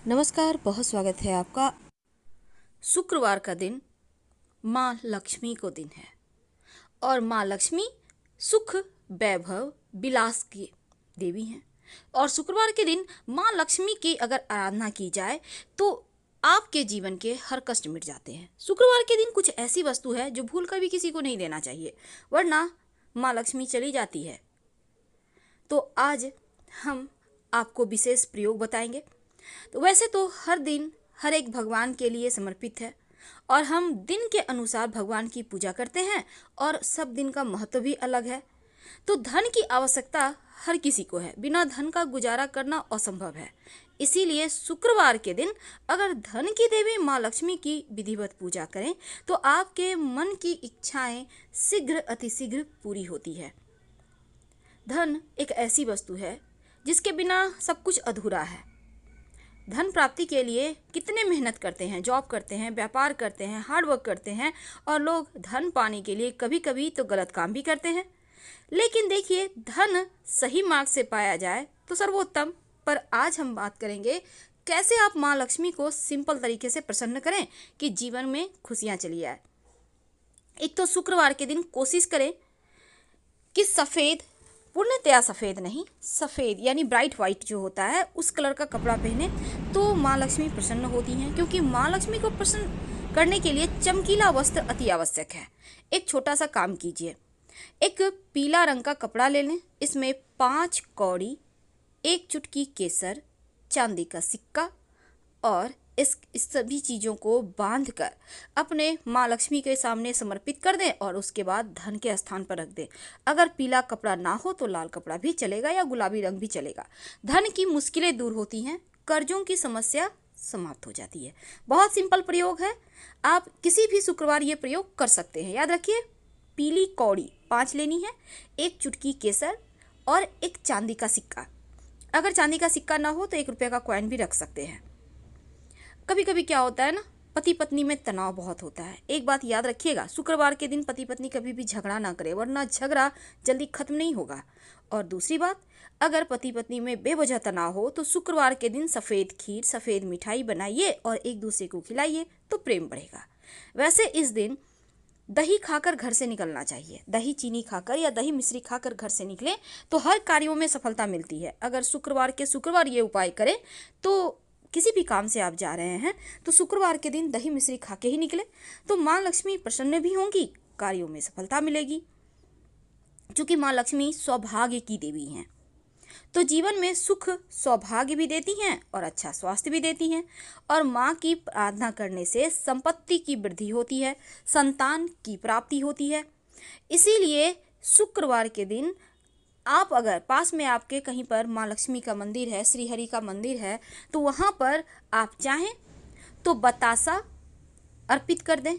नमस्कार, बहुत स्वागत है आपका। शुक्रवार का दिन माँ लक्ष्मी को दिन है और माँ लक्ष्मी सुख, वैभव, विलास की देवी हैं। और शुक्रवार के दिन माँ लक्ष्मी की अगर आराधना की जाए तो आपके जीवन के हर कष्ट मिट जाते हैं। शुक्रवार के दिन कुछ ऐसी वस्तु है जो भूल कर भी किसी को नहीं देना चाहिए, वरना माँ लक्ष्मी चली जाती है। तो आज हम आपको विशेष प्रयोग बताएंगे। तो वैसे तो हर दिन हर एक भगवान के लिए समर्पित है और हम दिन के अनुसार भगवान की पूजा करते हैं और सब दिन का महत्व भी अलग है। तो धन की आवश्यकता हर किसी को है, बिना धन का गुजारा करना असंभव है। इसीलिए शुक्रवार के दिन अगर धन की देवी माँ लक्ष्मी की विधिवत पूजा करें तो आपके मन की इच्छाएं शीघ्र अतिशीघ्र पूरी होती है। धन एक ऐसी वस्तु है जिसके बिना सब कुछ अधूरा है। धन प्राप्ति के लिए कितने मेहनत करते हैं, जॉब करते हैं, व्यापार करते हैं, हार्ड वर्क करते हैं और लोग धन पाने के लिए कभी कभी तो गलत काम भी करते हैं। लेकिन देखिए, धन सही मार्ग से पाया जाए तो सर्वोत्तम। पर आज हम बात करेंगे कैसे आप माँ लक्ष्मी को सिंपल तरीके से प्रसन्न करें कि जीवन में खुशियाँ चली आए। एक तो शुक्रवार के दिन कोशिश करें कि सफ़ेद, पूर्णतया सफ़ेद नहीं, सफ़ेद यानी ब्राइट वाइट जो होता है उस कलर का कपड़ा पहने तो माँ लक्ष्मी प्रसन्न होती हैं। क्योंकि माँ लक्ष्मी को प्रसन्न करने के लिए चमकीला वस्त्र अति आवश्यक है। एक छोटा सा काम कीजिए, एक पीला रंग का कपड़ा ले लें, इसमें 5 कौड़ी, 1 चुटकी केसर, चांदी का सिक्का और इस सभी चीज़ों को बांधकर अपने माँ लक्ष्मी के सामने समर्पित कर दें और उसके बाद धन के स्थान पर रख दें। अगर पीला कपड़ा ना हो तो लाल कपड़ा भी चलेगा या गुलाबी रंग भी चलेगा। धन की मुश्किलें दूर होती हैं, कर्जों की समस्या समाप्त हो जाती है। बहुत सिंपल प्रयोग है, आप किसी भी शुक्रवार ये प्रयोग कर सकते हैं। याद रखिए, पीली कौड़ी 5 लेनी है, 1 चुटकी केसर और 1 चांदी का सिक्का। अगर चांदी का सिक्का ना हो तो 1 रुपये का कॉइन भी रख सकते हैं। कभी कभी क्या होता है ना, पति पत्नी में तनाव बहुत होता है। एक बात याद रखिएगा, शुक्रवार के दिन पति पत्नी कभी भी झगड़ा ना करें, वरना झगड़ा जल्दी खत्म नहीं होगा। और दूसरी बात, अगर पति पत्नी में बेवजह तनाव हो तो शुक्रवार के दिन सफ़ेद खीर, सफ़ेद मिठाई बनाइए और एक दूसरे को खिलाइए तो प्रेम बढ़ेगा। वैसे इस दिन दही खाकर घर से निकलना चाहिए। दही चीनी खाकर या दही मिश्री खाकर घर से निकलें तो हर कार्यों में सफलता मिलती है। अगर शुक्रवार के शुक्रवार ये उपाय करें तो किसी भी काम से आप जा रहे हैं तो शुक्रवार के दिन दही मिश्री खा के ही निकले तो माँ लक्ष्मी प्रसन्न भी होंगी, कार्यों में सफलता मिलेगी। क्योंकि माँ लक्ष्मी सौभाग्य की देवी हैं तो जीवन में सुख सौभाग्य भी देती हैं और अच्छा स्वास्थ्य भी देती हैं। और माँ की आराधना करने से संपत्ति की वृद्धि होती है, संतान की प्राप्ति होती है। इसीलिए शुक्रवार के दिन आप अगर पास में आपके कहीं पर माँ लक्ष्मी का मंदिर है, श्री हरि का मंदिर है, तो वहाँ पर आप चाहें तो बतासा अर्पित कर दें।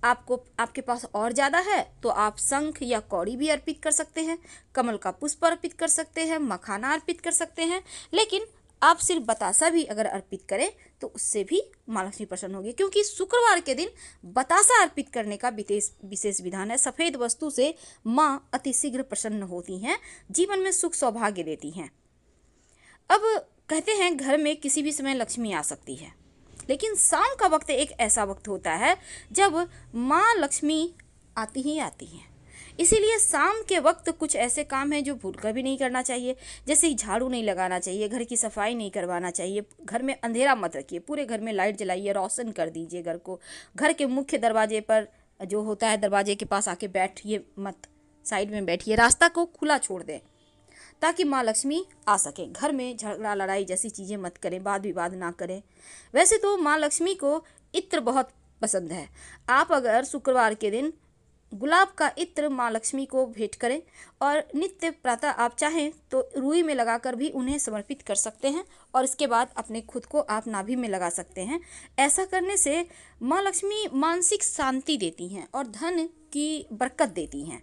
आपको आपके पास और ज़्यादा है तो आप शंख या कौड़ी भी अर्पित कर सकते हैं, कमल का पुष्प अर्पित कर सकते हैं, मखाना अर्पित कर सकते हैं। लेकिन आप सिर्फ बतासा भी अगर अर्पित करें तो उससे भी माँ लक्ष्मी प्रसन्न होगी। क्योंकि शुक्रवार के दिन बतासा अर्पित करने का विशेष विधान है। सफ़ेद वस्तु से माँ अतिशीघ्र प्रसन्न होती हैं, जीवन में सुख सौभाग्य देती हैं। अब कहते हैं घर में किसी भी समय लक्ष्मी आ सकती है, लेकिन शाम का वक्त एक ऐसा वक्त होता है जब माँ लक्ष्मी आती ही आती हैं। इसीलिए शाम के वक्त कुछ ऐसे काम हैं जो भूलकर भी नहीं करना चाहिए। जैसे झाड़ू नहीं लगाना चाहिए, घर की सफाई नहीं करवाना चाहिए, घर में अंधेरा मत रखिए, पूरे घर में लाइट जलाइए, रोशन कर दीजिए घर को। घर के मुख्य दरवाजे पर जो होता है, दरवाजे के पास आके बैठिए मत, साइड में बैठिए, रास्ता को खुला छोड़ दें ताकि माँ लक्ष्मी आ सके। घर में झगड़ा लड़ाई जैसी चीज़ें मत करें, वाद विवाद ना करें। वैसे तो माँ लक्ष्मी को इत्र बहुत पसंद है। आप अगर शुक्रवार के दिन गुलाब का इत्र माँ लक्ष्मी को भेंट करें और नित्य प्रातः आप चाहें तो रुई में लगाकर भी उन्हें समर्पित कर सकते हैं और इसके बाद अपने खुद को आप नाभि में लगा सकते हैं। ऐसा करने से माँ लक्ष्मी मानसिक शांति देती हैं और धन की बरकत देती हैं।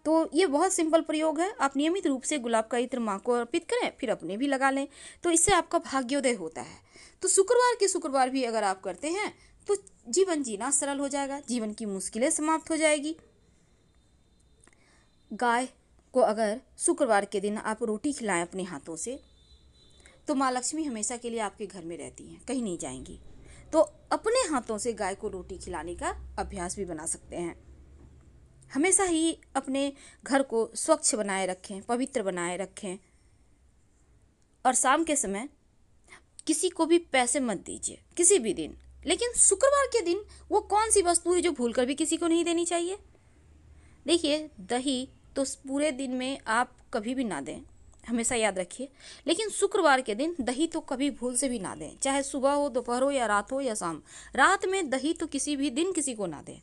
तो ये बहुत सिंपल प्रयोग है। आप नियमित रूप से गुलाब का इत्र माँ को अर्पित करें, फिर अपने भी लगा लें, तो इससे आपका भाग्योदय होता है। तो शुक्रवार के शुक्रवार भी अगर आप करते हैं तो जीवन जीना सरल हो जाएगा, जीवन की मुश्किलें समाप्त हो जाएगी। गाय को अगर शुक्रवार के दिन आप रोटी खिलाएं अपने हाथों से तो माँ लक्ष्मी हमेशा के लिए आपके घर में रहती हैं, कहीं नहीं जाएंगी। तो अपने हाथों से गाय को रोटी खिलाने का अभ्यास भी बना सकते हैं। हमेशा ही अपने घर को स्वच्छ बनाए रखें, पवित्र बनाए रखें। और शाम के समय किसी को भी पैसे मत दीजिए किसी भी दिन, लेकिन शुक्रवार के दिन वो कौन सी वस्तु है जो भूलकर भी किसी को नहीं देनी चाहिए। देखिए, दही तो पूरे दिन में आप कभी भी ना दें, हमेशा याद रखिए, लेकिन शुक्रवार के दिन दही तो कभी भूल से भी ना दें, चाहे सुबह हो, दोपहर हो, या रात हो, या शाम। रात में दही तो किसी भी दिन किसी को ना दें।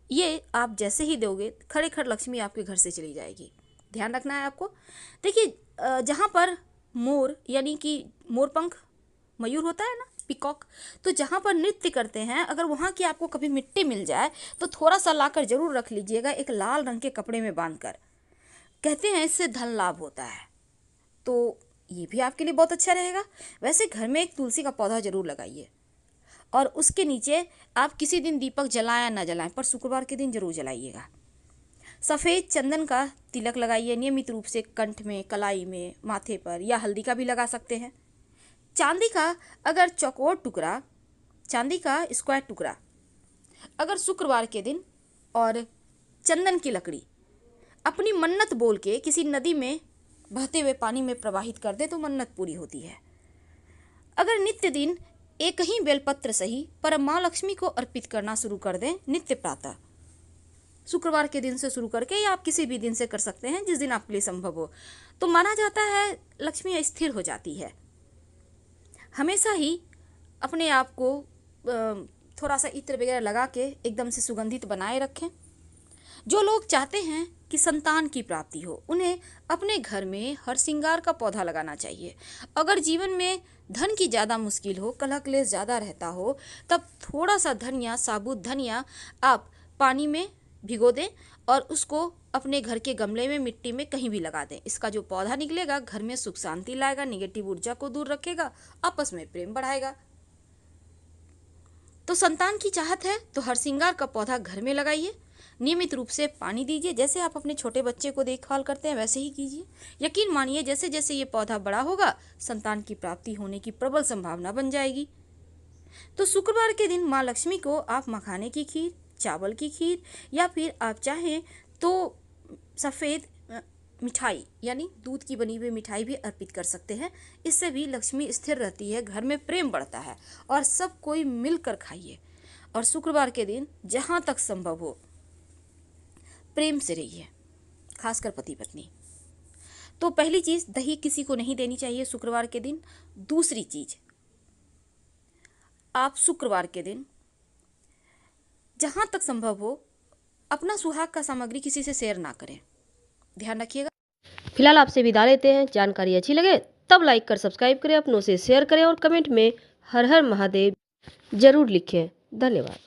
ये आप जैसे ही दोगे, खड़े खड़ लक्ष्मी आपके घर से चली जाएगी। ध्यान रखना है आपको। देखिए, जहाँ पर मोर यानी कि मोरपंख, मयूर होता है ना, पिकॉक, तो जहाँ पर नृत्य करते हैं, अगर वहाँ की आपको कभी मिट्टी मिल जाए तो थोड़ा सा लाकर जरूर रख लीजिएगा, एक लाल रंग के कपड़े में बांधकर। कहते हैं इससे धन लाभ होता है, तो ये भी आपके लिए बहुत अच्छा रहेगा। वैसे घर में एक तुलसी का पौधा जरूर लगाइए, और उसके नीचे आप किसी दिन दीपक जलाएं ना जलाएं, पर शुक्रवार के दिन जरूर जलाइएगा। सफ़ेद चंदन का तिलक लगाइए नियमित रूप से, कंठ में, कलाई में, माथे पर, या हल्दी का भी लगा सकते हैं। चांदी का अगर चौकोर टुकड़ा, चांदी का स्क्वायर टुकड़ा अगर शुक्रवार के दिन और चंदन की लकड़ी अपनी मन्नत बोल के किसी नदी में बहते हुए पानी में प्रवाहित कर दे तो मन्नत पूरी होती है। अगर नित्य दिन एक ही बेलपत्र सही पर माँ लक्ष्मी को अर्पित करना शुरू कर दें नित्य प्रातः, शुक्रवार के दिन से शुरू करके, या आप किसी भी दिन से कर सकते हैं जिस दिन आपके लिए संभव हो, तो माना जाता है लक्ष्मी स्थिर हो जाती है। हमेशा ही अपने आप को थोड़ा सा इत्र वगैरह लगा के एकदम से सुगंधित बनाए रखें। जो लोग चाहते हैं कि संतान की प्राप्ति हो, उन्हें अपने घर में हर श्रृंगार का पौधा लगाना चाहिए। अगर जीवन में धन की ज़्यादा मुश्किल हो, कलह क्लेश ज़्यादा रहता हो, तब थोड़ा सा धनिया, साबुत धनिया आप पानी में भिगो दें और उसको अपने घर के गमले में, मिट्टी में कहीं भी लगा दें। इसका जो पौधा निकलेगा घर में सुख शांति लाएगा, निगेटिव ऊर्जा को दूर रखेगा, आपस में प्रेम बढ़ाएगा। तो संतान की चाहत है तो हर श्रृंगार का पौधा घर में लगाइए, नियमित रूप से पानी दीजिए। जैसे आप अपने छोटे बच्चे को देखभाल करते हैं वैसे ही कीजिए। यकीन मानिए, जैसे जैसे ये पौधा बड़ा होगा, संतान की प्राप्ति होने की प्रबल संभावना बन जाएगी। तो शुक्रवार के दिन माँ लक्ष्मी को आप मखाने की खीर, चावल की खीर, या फिर आप चाहें तो सफ़ेद मिठाई यानी दूध की बनी हुई मिठाई भी अर्पित कर सकते हैं। इससे भी लक्ष्मी स्थिर रहती है, घर में प्रेम बढ़ता है, और सब कोई मिलकर खाइए। और शुक्रवार के दिन जहाँ तक संभव हो प्रेम से रहिए, खासकर पति पत्नी। तो पहली चीज़, दही किसी को नहीं देनी चाहिए शुक्रवार के दिन। दूसरी चीज़, आप शुक्रवार के दिन जहाँ तक संभव हो अपना सुहाग का सामग्री किसी से शेयर ना करें, ध्यान रखिएगा। फिलहाल आपसे विदा लेते हैं। जानकारी अच्छी लगे तब लाइक कर सब्सक्राइब करें, अपनों से शेयर करें, और कमेंट में हर हर महादेव जरूर लिखें। धन्यवाद।